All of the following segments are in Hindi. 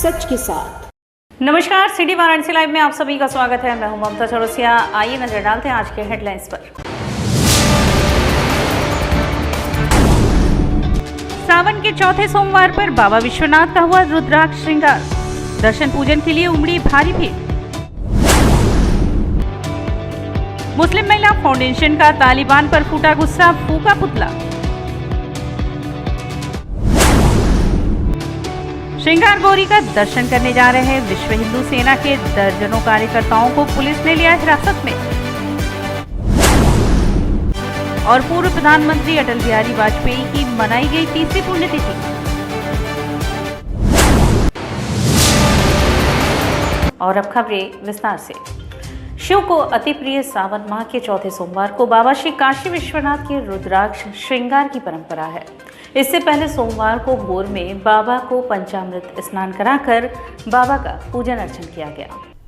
सच के साथ। नमस्कार, सिटी वाराणसी लाइव में आप सभी का स्वागत है। मैं हूं ममता चौरसिया। आइए नजर डालते हैं आज के हेडलाइंस पर। सावन के चौथे सोमवार पर बाबा विश्वनाथ का हुआ रुद्राक्ष श्रृंगार। दर्शन पूजन के लिए उमड़ी भारी भीड़। मुस्लिम महिला फाउंडेशन का तालिबान पर फूटा गुस्सा, फूका पुतला। श्रृंगार गौरी का दर्शन करने जा रहे हैं विश्व हिंदू सेना के दर्जनों कार्यकर्ताओं को पुलिस ने लिया हिरासत में। और पूर्व प्रधानमंत्री अटल बिहारी वाजपेयी की मनाई गई 30वीं पुण्यतिथि। और अब खबरें विस्तार से। शिव को अति प्रिय सावन माह के चौथे सोमवार को बाबा श्री काशी विश्वनाथ के रुद्राक्ष श्रृंगार की परंपरा है। इससे पहले सोमवार को भोर में बाबा को पंचामृत स्नान कराकर बाबा का पूजन अर्चन किया गया।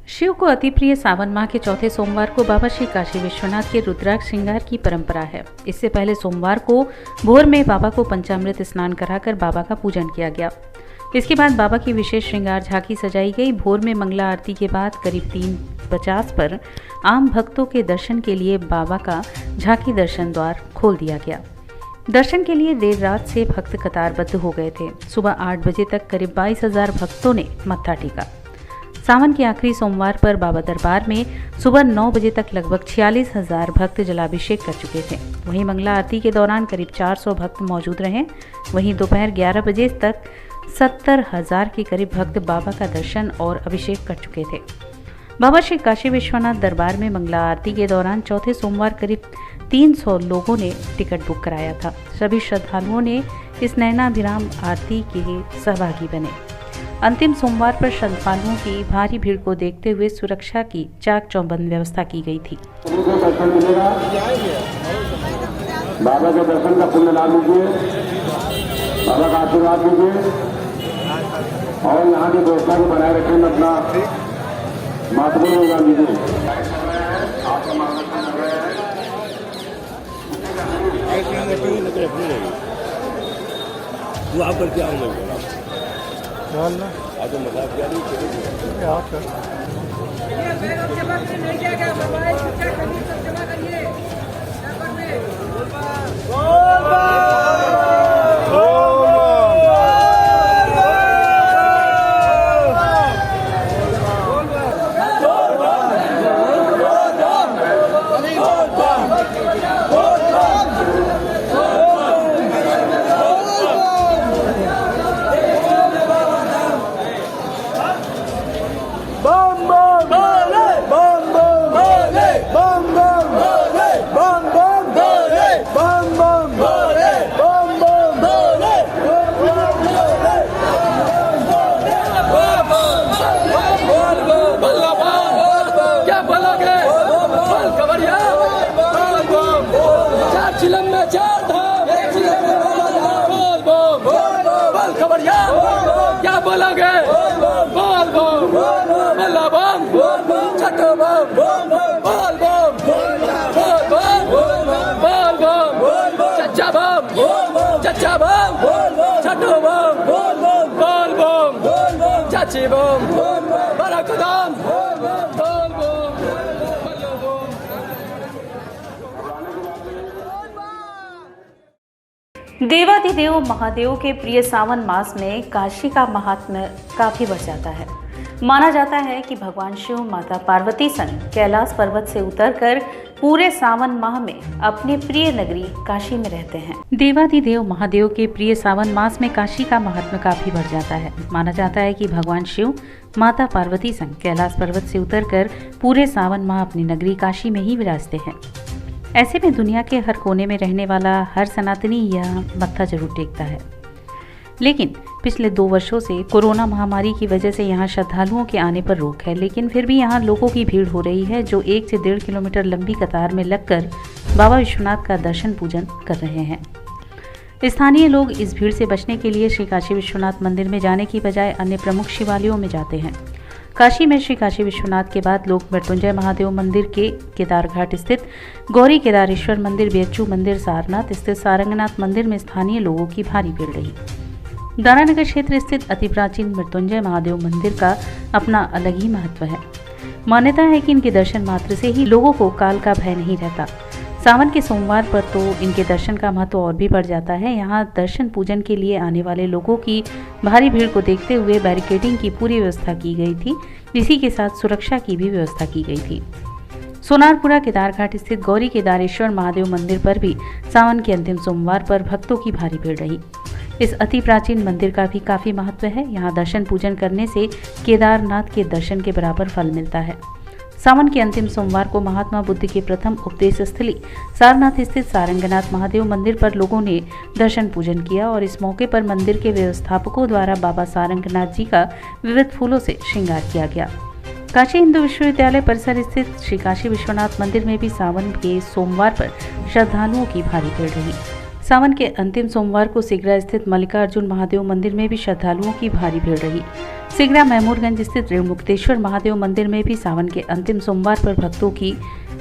शिव को अति प्रिय सावन माह के चौथे सोमवार को बाबा श्री काशी विश्वनाथ के रुद्राक्ष श्रृंगार की परंपरा है। इससे पहले सोमवार को भोर में बाबा को पंचामृत स्नान कराकर बाबा का पूजन किया गया। इसके बाद बाबा की विशेष श्रृंगार झांकी सजाई गई। भोर में मंगला आरती के बाद करीब 3:50 पर आम भक्तों के दर्शन के लिए बाबा का झांकी दर्शन द्वार खोल दिया गया। दर्शन के लिए देर रात से भक्त कतारबद्ध हो गए थे। सुबह 8 बजे तक करीब 22,000 भक्तों ने मत्था टेका। सावन के आखिरी सोमवार पर बाबा दरबार में सुबह 9 बजे तक लगभग 46,000 भक्त जलाभिषेक कर चुके थे। वहीं मंगला आरती के दौरान करीब 400 भक्त मौजूद रहे। वहीं दोपहर 11 बजे तक 70,000 के करीब भक्त बाबा का दर्शन और अभिषेक कर चुके थे। बाबा श्री काशी विश्वनाथ दरबार में मंगला आरती के दौरान चौथे सोमवार करीब 300 लोगों ने टिकट बुक कराया था। सभी श्रद्धालुओं ने इस नयनाभिराम आरती के सहभागी बने। अंतिम सोमवार पर श्रद्धालुओं की भारी भीड़ को देखते हुए सुरक्षा की चाक चौबंद व्यवस्था की गई थी। बाबा के दर्शन का पुण्य लाभ लीजिए, बाबा का आशीर्वाद लीजिए और यहाँ की व्यवस्था को बनाए रखें। अपना महत्वपूर्ण योगदान दीजिए। तू आप करके आओ ना आज मजाक किया क्या बोलोगे? बोल बम बल्ला बम छठो बम बोल बम बोल बम चच्चा बम छठो बम बोल बम चाची बम बड़ा कदम बोल बम। देवाधिदेव महादेव के प्रिय सावन मास में काशी का महात्म्य काफी बढ़ जाता है। माना जाता है कि भगवान शिव माता पार्वती संग कैलाश पर्वत से उतरकर पूरे सावन माह में अपने प्रिय नगरी काशी में रहते हैं। देवाधिदेव महादेव के प्रिय सावन मास में काशी का महात्म्य काफी बढ़ जाता है। माना जाता है कि भगवान शिव माता पार्वती संग कैलाश पर्वत से उतरकर पूरे सावन माह अपनी नगरी काशी में ही विराजते हैं। ऐसे में दुनिया के हर कोने में रहने वाला हर सनातनी यह मत्था जरूर टेकता है। लेकिन पिछले 2 वर्षों से कोरोना महामारी की वजह से यहाँ श्रद्धालुओं के आने पर रोक है। लेकिन फिर भी यहाँ लोगों की भीड़ हो रही है, जो 1 से 1.5 किलोमीटर लंबी कतार में लगकर बाबा विश्वनाथ का दर्शन पूजन कर रहे हैं। स्थानीय लोग इस भीड़ से बचने के लिए श्री काशी विश्वनाथ मंदिर में जाने की बजाय अन्य प्रमुख शिवालयों में जाते हैं। काशी में श्री काशी विश्वनाथ के बाद लोग मृत्युंजय महादेव मंदिर के केदारघाट स्थित गौरी केदारेश्वर मंदिर, बेच्चू मंदिर, सारनाथ स्थित सारंगनाथ मंदिर में स्थानीय लोगों की भारी भीड़ रही। दारानगर क्षेत्र स्थित अति प्राचीन मृत्युंजय महादेव मंदिर का अपना अलग ही महत्व है। मान्यता है कि इनके दर्शन मात्र से ही लोगों को काल का भय नहीं रहता। सावन के सोमवार पर तो इनके दर्शन का महत्व और भी बढ़ जाता है। यहाँ दर्शन पूजन के लिए आने वाले लोगों की भारी भीड़ को देखते हुए बैरिकेडिंग की पूरी व्यवस्था की गई थी। इसी के साथ सुरक्षा की भी व्यवस्था की गई थी। सोनारपुरा केदारघाट स्थित गौरी केदारेश्वर महादेव मंदिर पर भी सावन के अंतिम सोमवार पर भक्तों की भारी भीड़ रही। इस अति प्राचीन मंदिर का भी काफी महत्व है। यहाँ दर्शन पूजन करने से केदारनाथ के दर्शन के बराबर फल मिलता है। सावन के अंतिम सोमवार को महात्मा बुद्ध के प्रथम उपदेश स्थली सारनाथ स्थित सारंगनाथ महादेव मंदिर पर लोगों ने दर्शन पूजन किया और इस मौके पर मंदिर के व्यवस्थापकों द्वारा बाबा सारंगनाथ जी का विविध फूलों से श्रृंगार किया गया। काशी हिंदू विश्वविद्यालय परिसर स्थित श्री काशी विश्वनाथ मंदिर में भी सावन के सोमवार पर श्रद्धालुओं की भारी भीड़ रही। सावन के अंतिम सोमवार को सिगरा स्थित मल्लिकार्जुन महादेव मंदिर में भी श्रद्धालुओं की भारी भीड़ रही। सिगरा महमूदगंज स्थित रेणुमुक्तेश्वर महादेव मंदिर में भी सावन के अंतिम सोमवार पर भक्तों की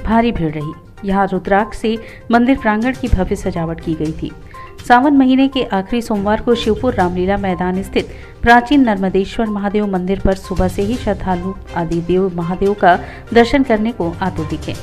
भारी भीड़ रही। यहाँ रुद्राक्ष से मंदिर प्रांगण की भव्य सजावट की गई थी। सावन महीने के आखिरी सोमवार को शिवपुर रामलीला मैदान स्थित प्राचीन नर्मदेश्वर महादेव मंदिर पर सुबह से ही श्रद्धालु आदिदेव महादेव का दर्शन करने को आतुर दिखे।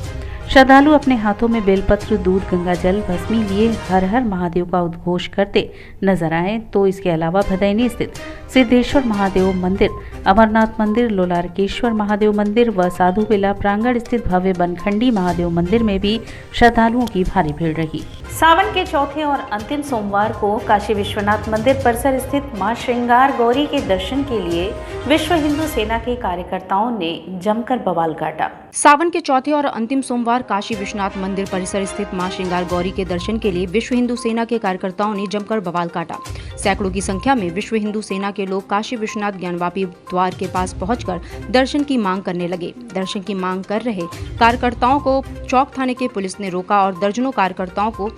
श्रद्धालु अपने हाथों में बेलपत्र, दूध, गंगा जल, भस्मी लिए हर हर महादेव का उद्घोष करते नजर आए। तो इसके अलावा भदैनी स्थित सिद्धेश्वर महादेव मंदिर, अमरनाथ मंदिर, लोलारकेश्वर महादेव मंदिर व साधु बेला प्रांगण स्थित भव्य बनखंडी महादेव मंदिर में भी श्रद्धालुओं की भारी भीड़ रही। सावन के चौथे और अंतिम सोमवार को काशी विश्वनाथ मंदिर परिसर स्थित मां श्रृंगार गौरी के दर्शन के लिए विश्व हिंदू सेना के कार्यकर्ताओं ने जमकर बवाल काटा। सावन के चौथे और अंतिम सोमवार काशी विश्वनाथ मंदिर परिसर स्थित मां श्रृंगार गौरी के दर्शन के लिए विश्व हिंदू सेना के कार्यकर्ताओं ने जमकर बवाल काटा। सैकड़ों की संख्या में विश्व हिंदू सेना के लोग काशी विश्वनाथ ज्ञानवापी द्वार के पास पहुंचकर दर्शन की मांग करने लगे। दर्शन की मांग कर रहे कार्यकर्ताओं को चौक थाने के पुलिस ने रोका और दर्जनों कार्यकर्ताओं को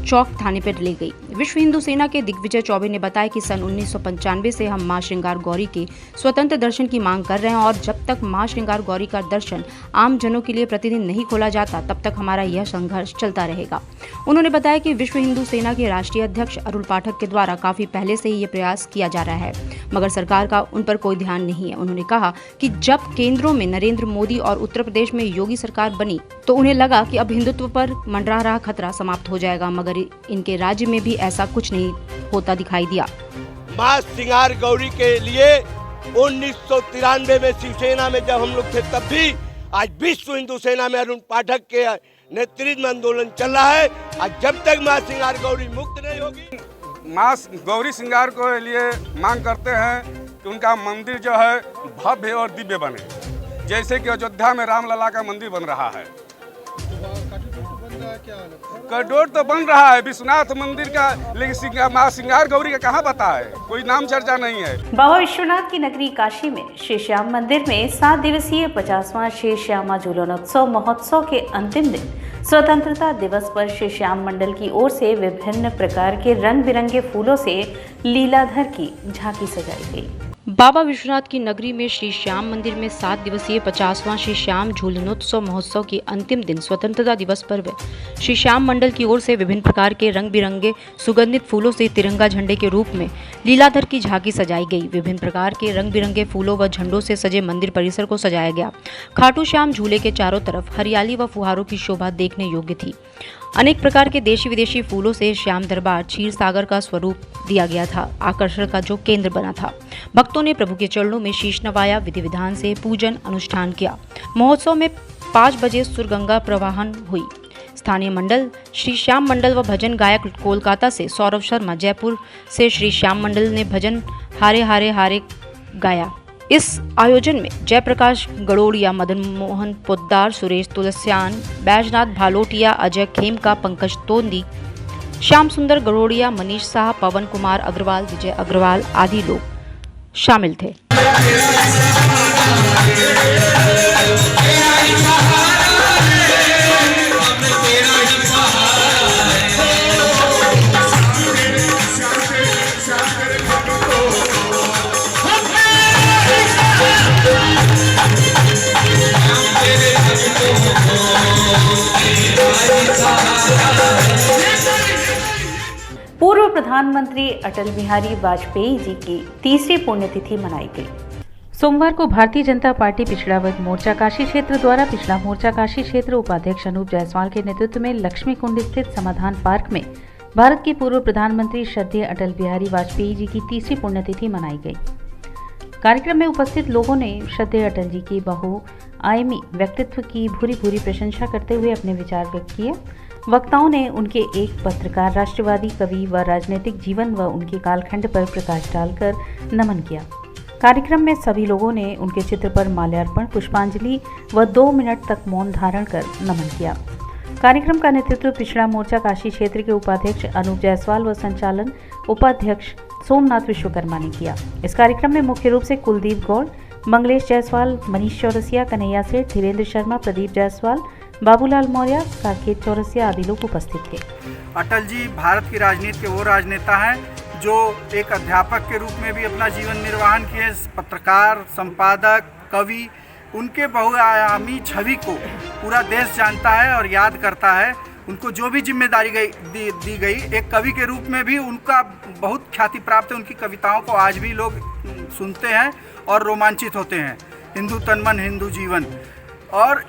चौक थाने पर ले गई। विश्व हिंदू सेना के दिग्विजय चौबे ने बताया कि सन 1995 से हम मां श्रृंगार गौरी के स्वतंत्र दर्शन की मांग कर रहे हैं और जब तक मां श्रृंगार गौरी का दर्शन आम जनों के लिए प्रतिदिन नहीं खोला जाता तब तक हमारा यह संघर्ष चलता रहेगा। उन्होंने बताया कि विश्व हिंदू सेना के राष्ट्रीय अध्यक्ष अरुण पाठक के द्वारा काफी पहले से ही ये प्रयास किया जा रहा है, मगर सरकार का उन पर कोई ध्यान नहीं है। उन्होंने कहा कि जब केंद्रों में नरेंद्र मोदी और उत्तर प्रदेश में योगी सरकार बनी तो उन्हें लगा कि अब हिंदुत्व पर मंडरा रहा खतरा समाप्त हो जाएगा, मगर इनके राज्य में भी ऐसा कुछ नहीं होता दिखाई दिया। मां श्रृंगार गौरी के लिए 1993 में शिवसेना में जब हम लोग थे तब भी, आज विश्व हिंदू सेना में अरुण पाठक के नेतृत्व में आंदोलन चल रहा है। आज जब तक मां श्रृंगार गौरी मुक्त नहीं होगी, मां गौरी श्रृंगार के लिए मांग करते हैं कि उनका मंदिर जो है भव्य और दिव्य बने, जैसे कि अयोध्या में रामलला का मंदिर बन रहा है। कटोर तो बन रहा है विश्वनाथ मंदिर का, लेकिन मां श्रृंगार गौरी का कहाँ पता है, कोई नाम चर्चा नहीं है। बाबा विश्वनाथ की नगरी काशी में श्री श्याम मंदिर में 7 दिवसीय 50वां श्री श्यामा झूलनोत्सव महोत्सव के अंतिम दिन स्वतंत्रता दिवस पर श्री श्याम मंडल की ओर से विभिन्न प्रकार के रंग बिरंगे फूलों से लीलाधर की झांकी सजाई गई। बाबा विश्वनाथ की नगरी में श्री श्याम मंदिर में 7 दिवसीय 50वां श्री श्याम झूलनोत्सव महोत्सव के अंतिम दिन स्वतंत्रता दिवस पर श्री श्याम मंडल की ओर से विभिन्न प्रकार के रंग बिरंगे सुगंधित फूलों से तिरंगा झंडे के रूप में लीलाधर की झांकी सजाई गई। विभिन्न प्रकार के रंग बिरंगे फूलों व झंडों से सजे मंदिर परिसर को सजाया गया। खाटू श्याम झूले के चारों तरफ हरियाली व फुहारों की शोभा देखने योग्य थी। अनेक प्रकार के देशी विदेशी फूलों से श्याम दरबार क्षीर सागर का स्वरूप दिया गया था, आकर्षण का जो केंद्र बना था। भक्तों ने प्रभु के चरणों में शीश नवाया, विधि विधान से पूजन अनुष्ठान किया। महोत्सव में 5 बजे सुरगंगा प्रवाहन हुई। स्थानीय मंडल श्री श्याम मंडल व भजन गायक कोलकाता से सौरभ शर्मा, जयपुर से श्री श्याम मंडल ने भजन हारे हारे हारे गाया। इस आयोजन में जयप्रकाश गड़ोड़िया, मदन मोहन पोद्दार, सुरेश तुलस्यान, बैजनाथ भालोटिया, अजय खेमका, पंकज तोंदी, श्याम सुंदर गड़ोड़िया, मनीष शाह, पवन कुमार अग्रवाल, विजय अग्रवाल आदि लोग शामिल थे। पूर्व प्रधानमंत्री अटल बिहारी वाजपेयी जी की तीसरी पुण्यतिथि मनाई गई। सोमवार को भारतीय जनता पार्टी पिछड़ा वर्ग मोर्चा काशी क्षेत्र द्वारा पिछड़ा मोर्चा काशी क्षेत्र उपाध्यक्ष अनूप जायसवाल के नेतृत्व में लक्ष्मी कुंड स्थित समाधान पार्क में भारत के पूर्व प्रधानमंत्री श्रद्धेय अटल बिहारी वाजपेयी जी की तीसरी पुण्यतिथि मनाई गई। कार्यक्रम में उपस्थित लोगों ने श्रद्धेय अटल जी की बहुआयामी व्यक्तित्व की भूरी प्रशंसा करते हुए अपने विचार व्यक्त किए। वक्ताओं ने उनके एक पत्रकार, राष्ट्रवादी कवि व राजनीतिक जीवन व उनके कालखंड पर प्रकाश डालकर नमन किया। कार्यक्रम में सभी लोगों ने उनके चित्र पर माल्यार्पण, पुष्पांजलि व 2 मिनट तक मौन धारण कर नमन किया। कार्यक्रम का नेतृत्व पिछड़ा मोर्चा काशी क्षेत्र के उपाध्यक्ष अनूप जायसवाल व संचालन उपाध्यक्ष सोमनाथ विश्वकर्मा ने किया। इस कार्यक्रम में मुख्य रूप से कुलदीप गौड़, मंगलेश जायसवाल, मनीष चौरसिया, कन्हैया सेठ, धीरेन्द्र शर्मा, प्रदीप जायसवाल, बाबूलाल मौर्य, साकेत चौरसिया आदि लोग उपस्थित थे। अटल जी भारत की राजनीति के वो राजनेता हैं जो एक अध्यापक के रूप में भी अपना जीवन निर्वाहन किए, पत्रकार, संपादक, कवि। उनके बहुआयामी छवि को पूरा देश जानता है और याद करता है। उनको जो भी जिम्मेदारी दी गई, एक कवि के रूप में भी उनका बहुत ख्याति प्राप्त है। उनकी कविताओं को आज भी लोग सुनते हैं और रोमांचित होते हैं। हिंदू तन मन हिंदू जीवन। और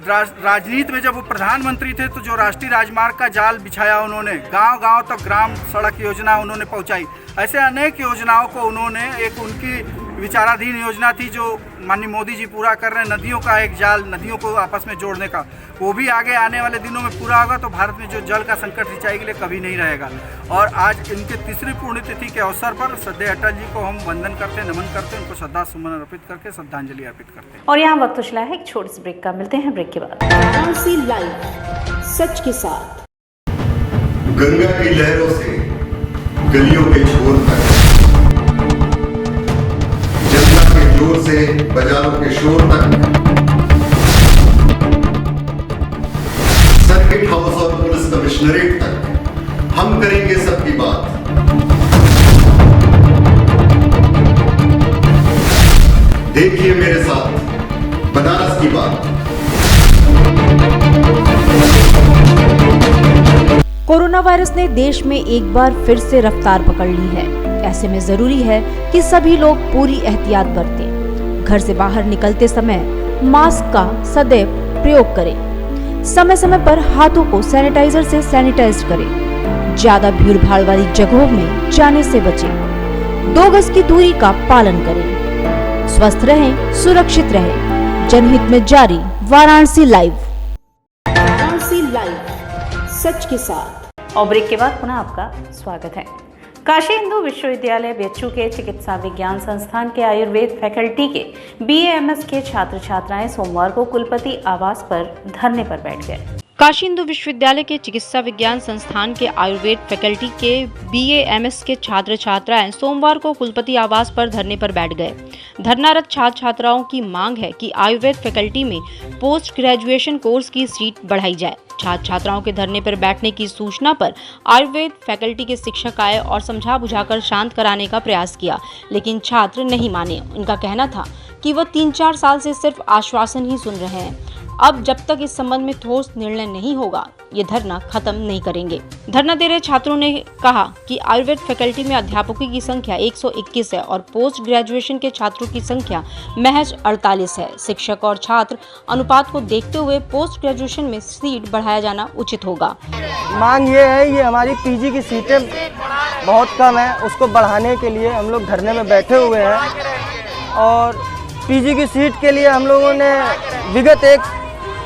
राजनीति में जब वो प्रधानमंत्री थे तो जो राष्ट्रीय राजमार्ग का जाल बिछाया उन्होंने, गांव-गांव तक ग्राम सड़क योजना उन्होंने पहुंचाई। ऐसे अनेक योजनाओं को उन्होंने, एक उनकी विचाराधीन योजना थी जो माननीय मोदी जी पूरा कर रहे हैं, नदियों का एक जाल, नदियों को आपस में जोड़ने का, वो भी आगे आने वाले दिनों में पूरा होगा। तो भारत में जो जल का संकट सिंचाई के लिए कभी नहीं रहेगा। और आज इनके तीसरी पुण्यतिथि के अवसर पर श्रद्धेय अटल जी को हम वंदन करते हैं, नमन करते हैं, उनको श्रद्धा सुमन अर्पित करके श्रद्धांजलि अर्पित करते हैं। और यहाँ वक्त चला है एक छोटे से ब्रेक का, मिलते हैं ब्रेक के बाद। वाराणसी लाइव, सच के साथ। गंगा की लहरों से गलियों के छोर तक, जनता के जोर से बाजारों के शोर तक, सर्किट हाउस और पुलिस कमिश्नरेट तक हम करेंगे सबकी बात। देखिए मेरे साथ बनारस की बात। कोरोना वायरस ने देश में एक बार फिर से रफ्तार पकड़ ली है। ऐसे में जरूरी है कि सभी लोग पूरी एहतियात बरतें। घर से बाहर निकलते समय मास्क का सदैव प्रयोग करें। समय समय पर हाथों को सैनिटाइजर से सैनिटाइज करें। ज्यादा भीड़ भाड़ वाली जगहों में जाने से बचें। 2 गज की दूरी का पालन करें। स्वस्थ रहें, सुरक्षित रहें। जनहित में जारी वाराणसी लाइव। वाराणसी लाइव, सच के साथ। और ब्रेक के बाद पुनः आपका स्वागत है। काशी हिंदू विश्वविद्यालय बेच्चू के चिकित्सा विज्ञान संस्थान के आयुर्वेद फैकल्टी के BAMS के छात्र छात्राएं सोमवार को कुलपति आवास पर धरने पर बैठ गए। काशी हिंदू विश्वविद्यालय के चिकित्सा विज्ञान संस्थान के आयुर्वेद फैकल्टी के BAMS के छात्र छात्राएं सोमवार को कुलपति आवास पर धरने पर बैठ गए। धरनारत छात्र छात्राओं की मांग है कि आयुर्वेद फैकल्टी में पोस्ट ग्रेजुएशन कोर्स की सीट बढ़ाई जाए। छात्र छात्राओं के धरने पर बैठने की सूचना पर आयुर्वेद फैकल्टी के शिक्षक आए और समझा बुझाकर शांत कराने का प्रयास किया, लेकिन छात्र नहीं माने। उनका कहना था कि वह 3-4 साल से सिर्फ आश्वासन ही सुन रहे हैं। अब जब तक इस संबंध में ठोस निर्णय नहीं होगा, ये धरना खत्म नहीं करेंगे। धरना दे रहे छात्रों ने कहा कि आयुर्वेद फैकल्टी में अध्यापकों की संख्या 121 है और पोस्ट ग्रेजुएशन के छात्रों की संख्या महज 48 है। शिक्षक और छात्र अनुपात को देखते हुए पोस्ट ग्रेजुएशन में सीट बढ़ाया जाना उचित होगा। मांग ये है, ये हमारी पीजी की सीटें बहुत कम है, उसको बढ़ाने के लिए हम लोग धरने में बैठे हुए हैं। और पीजी की सीट के लिए हम लोगों ने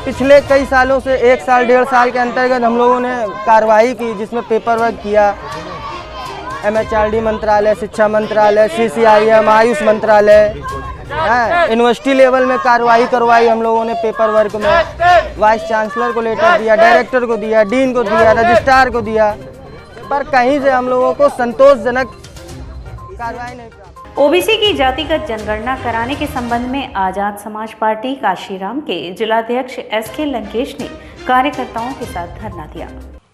पिछले कई सालों से 1 साल 1.5 साल के अंतर्गत हम लोगों ने कार्रवाई की, जिसमें पेपर वर्क किया। MHRD मंत्रालय, शिक्षा मंत्रालय, CCIM, आयुष मंत्रालय, यूनिवर्सिटी लेवल में कार्रवाई करवाई हम लोगों ने पेपर वर्क में। वाइस चांसलर को लेटर दिया, डायरेक्टर को दिया, डीन को दिया, रजिस्ट्रार को दिया, पर कहीं से हम लोगों को संतोषजनक कार्रवाई नहीं प्राप्त। ओबीसी की जातिगत जनगणना कराने के संबंध में आजाद समाज पार्टी काशीराम के जिलाध्यक्ष SK लंकेश ने कार्यकर्ताओं के साथ धरना दिया।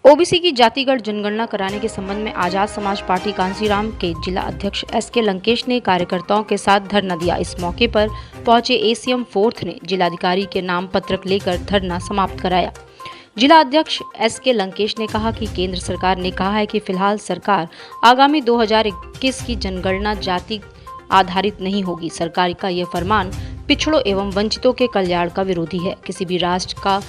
ओबीसी की जातिगत जनगणना कराने के संबंध में आजाद समाज पार्टी कांसीराम के जिला अध्यक्ष SK लंकेश ने कार्यकर्ताओं के साथ धरना दिया। इस मौके पर पहुंचे ACM 4th ने जिलाधिकारी के नाम पत्रक लेकर धरना समाप्त कराया। जिला अध्यक्ष SK लंकेश ने कहा कि केंद्र सरकार ने कहा है कि फिलहाल सरकार आगामी 2021 की जनगणना जाति आधारित नहीं होगी। सरकार का यह फरमान पिछड़ों एवं वंचितों के कल्याण का विरोधी है। किसी भी राष्ट्र का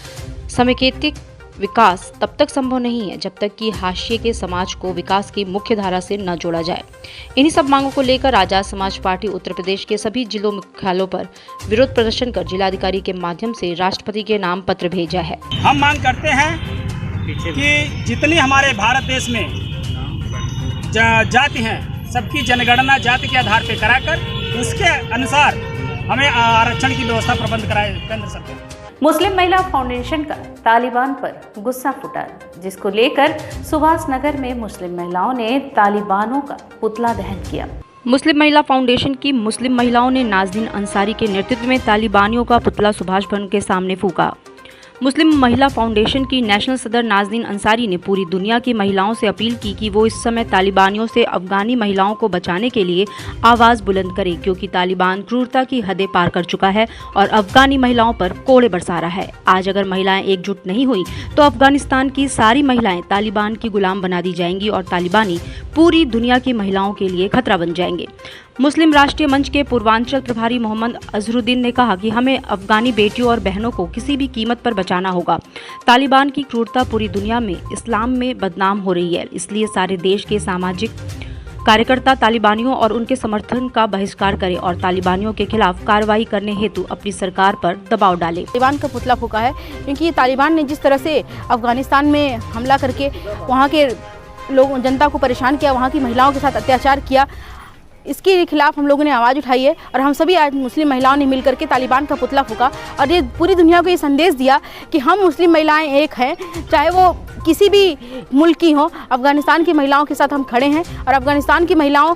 समेकित विकास तब तक संभव नहीं है जब तक कि हाशिए के समाज को विकास की मुख्य धारा से न जोड़ा जाए। इन्हीं सब मांगों को लेकर आजाद समाज पार्टी उत्तर प्रदेश के सभी जिलों मुख्यालयों पर विरोध प्रदर्शन कर जिलाधिकारी के माध्यम से राष्ट्रपति के नाम पत्र भेजा है। हम मांग करते हैं कि जितनी हमारे भारत देश में जाति हैं सबकी जनगणना जाति के आधार पर कराकर उसके अनुसार हमें आरक्षण की व्यवस्था प्रबंध कराए केंद्र सरकार। मुस्लिम महिला फाउंडेशन का तालिबान पर गुस्सा फूटा, जिसको लेकर सुभाष नगर में मुस्लिम महिलाओं ने तालिबानों का पुतला दहन किया। मुस्लिम महिला फाउंडेशन की मुस्लिम महिलाओं ने नाज़नीन अंसारी के नेतृत्व में तालिबानियों का पुतला सुभाष भवन के सामने फूंका। मुस्लिम महिला फाउंडेशन की नेशनल सदर नाज़नीन अंसारी ने पूरी दुनिया की महिलाओं से अपील की कि वो इस समय तालिबानियों से अफगानी महिलाओं को बचाने के लिए आवाज़ बुलंद करें, क्योंकि तालिबान क्रूरता की हदें पार कर चुका है और अफगानी महिलाओं पर कोड़े बरसा रहा है। आज अगर महिलाएं एकजुट नहीं हुई तो अफगानिस्तान की सारी महिलाएं तालिबान की गुलाम बना दी जाएंगी और तालिबानी पूरी दुनिया की महिलाओं के लिए खतरा बन जाएंगे। मुस्लिम राष्ट्रीय मंच के पूर्वांचल प्रभारी मोहम्मद अजहरुद्दीन ने कहा कि हमें अफगानी बेटियों और बहनों को किसी भी कीमत पर बचाना होगा। तालिबान की क्रूरता पूरी दुनिया में इस्लाम में बदनाम हो रही है, इसलिए सारे देश के सामाजिक कार्यकर्ता तालिबानियों और उनके समर्थन का बहिष्कार करें और तालिबानियों के खिलाफ कार्रवाई करने हेतु अपनी सरकार पर दबाव डालें। तालिबान का पुतला फूंका है क्योंकि तालिबान ने जिस तरह से अफगानिस्तान में हमला करके वहाँ के लोग जनता को परेशान किया, वहाँ की महिलाओं के साथ अत्याचार किया, इसके खिलाफ हम लोगों ने आवाज़ उठाई है और हम सभी आज मुस्लिम महिलाओं ने मिलकर के तालिबान का पुतला फूंका और ये पूरी दुनिया को ये संदेश दिया कि हम मुस्लिम महिलाएं एक हैं, चाहे वो किसी भी मुल्क की हो। अफगानिस्तान की महिलाओं के साथ हम खड़े हैं और अफगानिस्तान की महिलाओं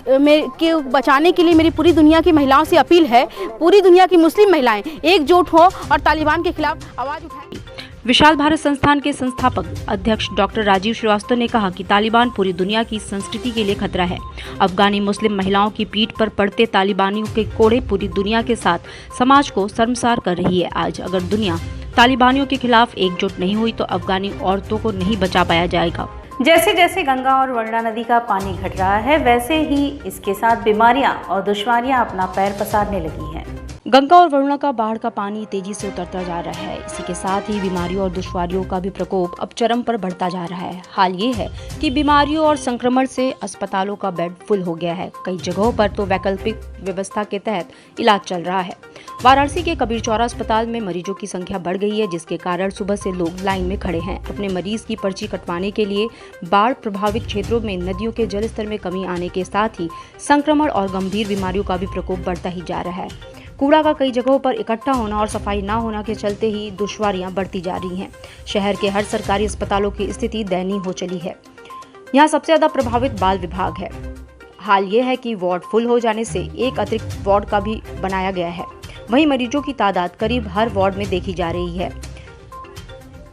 के बचाने के लिए मेरी पूरी दुनिया की महिलाओं से अपील है, पूरी दुनिया की मुस्लिम महिलाएं एकजुट हो और तालिबान के खिलाफ आवाज़ उठाएं। विशाल भारत संस्थान के संस्थापक अध्यक्ष डॉक्टर राजीव श्रीवास्तव ने कहा कि तालिबान पूरी दुनिया की संस्कृति के लिए खतरा है। अफगानी मुस्लिम महिलाओं की पीठ पर पड़ते तालिबानियों के कोड़े पूरी दुनिया के साथ समाज को शर्मसार कर रही है। आज अगर दुनिया तालिबानियों के खिलाफ एकजुट नहीं हुई तो अफगानी औरतों को नहीं बचा पाया जाएगा। जैसे जैसे गंगा और वर्णा नदी का पानी घट रहा है, वैसे ही इसके साथ बीमारियां और दुश्वारियां अपना पैर पसारने लगी हैं। गंगा और वरुणा का बाढ़ का पानी तेजी से उतरता जा रहा है। इसी के साथ ही बीमारियों और दुश्वारियों का भी प्रकोप अब चरम पर बढ़ता जा रहा है। हाल ये है कि बीमारियों और संक्रमण से अस्पतालों का बेड फुल हो गया है। कई जगहों पर तो वैकल्पिक व्यवस्था के तहत इलाज चल रहा है। वाराणसी के कबीर चौरा अस्पताल में मरीजों की संख्या बढ़ गई है, जिसके कारण सुबह से लोग लाइन में खड़े हैं अपने मरीज की पर्ची कटवाने के लिए। बाढ़ प्रभावित क्षेत्रों में नदियों के जलस्तर में कमी आने के साथ ही संक्रमण और गंभीर बीमारियों का भी प्रकोप बढ़ता ही जा रहा है। कूड़ा का कई जगहों पर इकट्ठा होना और सफाई न होना के चलते ही दुश्वारियां बढ़ती जा रही हैं। शहर के हर सरकारी अस्पतालों की स्थिति दयनीय हो चली है। यहाँ सबसे ज्यादा प्रभावित बाल विभाग है। हाल ये है कि वार्ड फुल हो जाने से एक अतिरिक्त वार्ड का भी बनाया गया है। वहीं मरीजों की तादाद करीब हर वार्ड में देखी जा रही है।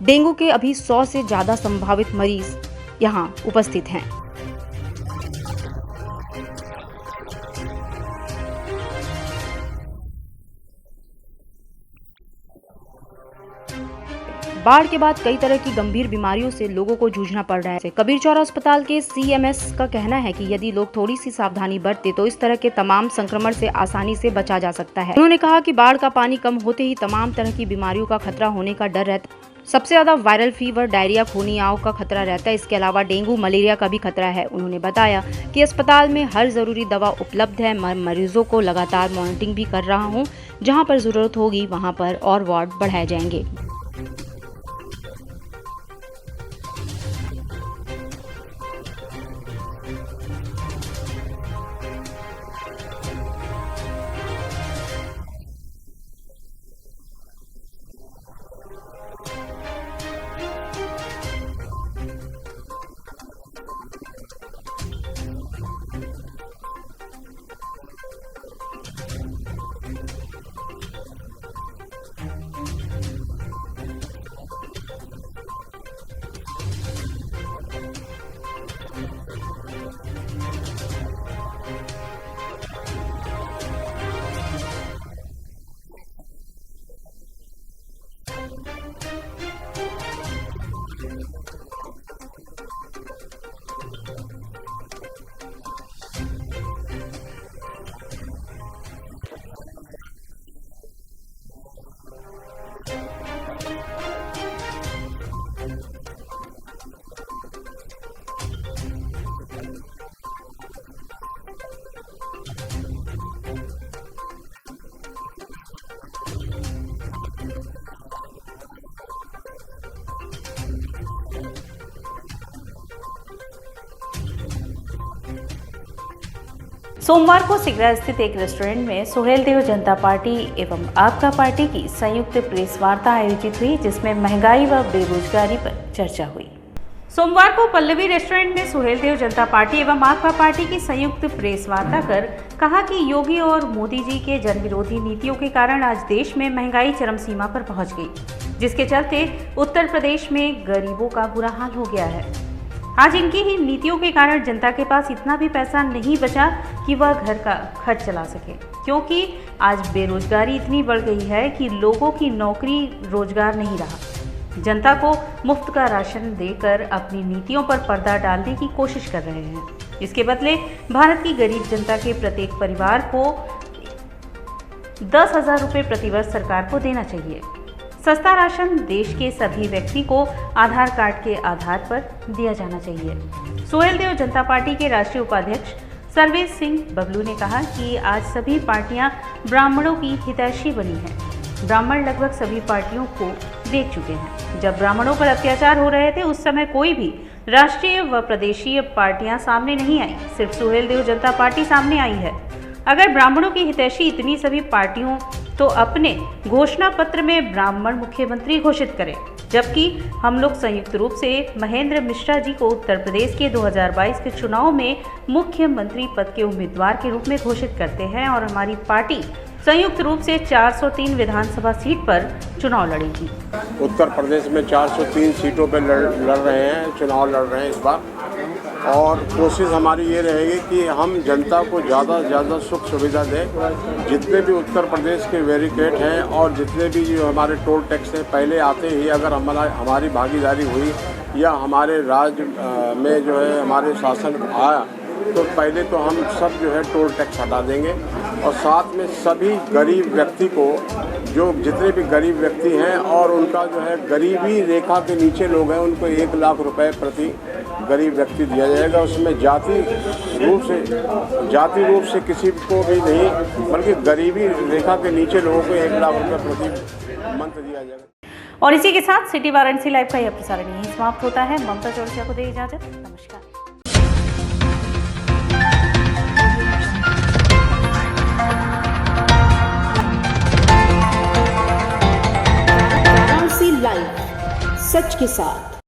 डेंगू के अभी 100 से ज्यादा संभावित मरीज यहाँ उपस्थित हैं। बाढ़ के बाद कई तरह की गंभीर बीमारियों से लोगों को जूझना पड़ रहा है। कबीर चौरा अस्पताल के CMS का कहना है कि यदि लोग थोड़ी सी सावधानी बरते तो इस तरह के तमाम संक्रमण से आसानी से बचा जा सकता है। उन्होंने कहा कि बाढ़ का पानी कम होते ही तमाम तरह की बीमारियों का खतरा होने का डर रहता है। सबसे ज्यादा वायरल फीवर, डायरिया, खूनी आंव का खतरा रहता है। इसके अलावा डेंगू, मलेरिया का भी खतरा है। उन्होंने बताया कि अस्पताल में हर जरूरी दवा उपलब्ध है। मरीजों को लगातार मॉनिटरिंग भी कर रहा हूँ। जहाँ पर जरूरत होगी वहाँ पर और वार्ड बढ़ाए जाएंगे। सोमवार को सिगरा स्थित एक रेस्टोरेंट में सुहेलदेव जनता पार्टी एवं आपका पार्टी की संयुक्त प्रेस वार्ता आयोजित हुई, जिसमें महंगाई व बेरोजगारी पर चर्चा हुई। सोमवार को पल्लवी रेस्टोरेंट में सुहेलदेव जनता पार्टी एवं आपका पार्टी की संयुक्त प्रेस वार्ता कर कहा कि योगी और मोदी जी के जन विरोधी नीतियों के कारण आज देश में महंगाई चरम सीमा पर पहुंच गई, जिसके चलते उत्तर प्रदेश में गरीबों का बुरा हाल हो गया है। आज इनकी ही नीतियों के कारण जनता के पास इतना भी पैसा नहीं बचा कि वह घर का खर्च चला सके, क्योंकि आज बेरोजगारी इतनी बढ़ गई है कि लोगों की नौकरी रोजगार नहीं रहा। जनता को मुफ्त का राशन देकर अपनी नीतियों पर पर्दा डालने की कोशिश कर रहे हैं। इसके बदले भारत की गरीब जनता के प्रत्येक परिवार को 10,000 रुपये प्रतिवर्ष सरकार को देना चाहिए। सस्ता राशन देश के सभी व्यक्ति को आधार कार्ड के आधार पर दिया जाना चाहिए। सुहेलदेव जनता पार्टी के राष्ट्रीय उपाध्यक्ष सर्वेश सिंह बबलू ने कहा कि आज सभी पार्टियां ब्राह्मणों की हितैषी बनी हैं। ब्राह्मण लगभग सभी पार्टियों को देख चुके हैं। जब ब्राह्मणों पर अत्याचार हो रहे थे उस समय कोई भी राष्ट्रीय व प्रदेशीय पार्टियां सामने नहीं आई, सिर्फ सुहेलदेव जनता पार्टी सामने आई है। अगर ब्राह्मणों की हितैषी इतनी सभी पार्टियों तो अपने घोषणा पत्र में ब्राह्मण मुख्यमंत्री घोषित करें, जबकि हम लोग संयुक्त रूप से महेंद्र मिश्रा जी को उत्तर प्रदेश के 2022 के चुनाव में मुख्यमंत्री पद के उम्मीदवार के रूप में घोषित करते हैं और हमारी पार्टी संयुक्त रूप से 403 विधानसभा सीट पर चुनाव लड़ेगी। उत्तर प्रदेश में 403 सीटों पर लड़ रहे हैं, चुनाव लड़ रहे हैं इस बार, और कोशिश हमारी ये रहेगी कि हम जनता को ज़्यादा से ज़्यादा सुख सुविधा दें। जितने भी उत्तर प्रदेश के बैरिकेड हैं और जितने भी जो हमारे टोल टैक्स हैं, पहले आते ही अगर हमारी भागीदारी हुई या हमारे राज्य में जो है हमारे शासन आया तो पहले तो हम सब जो है टोल टैक्स हटा देंगे, और साथ में सभी गरीब व्यक्ति को, जो जितने भी गरीब व्यक्ति हैं और उनका जो है गरीबी रेखा के नीचे लोग हैं, उनको 1 लाख रुपए प्रति गरीब व्यक्ति दिया जाएगा। उसमें जाति रूप से किसी को भी नहीं, बल्कि गरीबी रेखा के नीचे लोगों को 1 लाख रुपए प्रति मंथ दिया जाएगा। और इसी के साथ सिटी वाराणसी लाइव का यह प्रसारण यहीं समाप्त होता है। ममता चौरसिया को दे इजाजत। नमस्कार। वाराणसी लाइव, सच के साथ।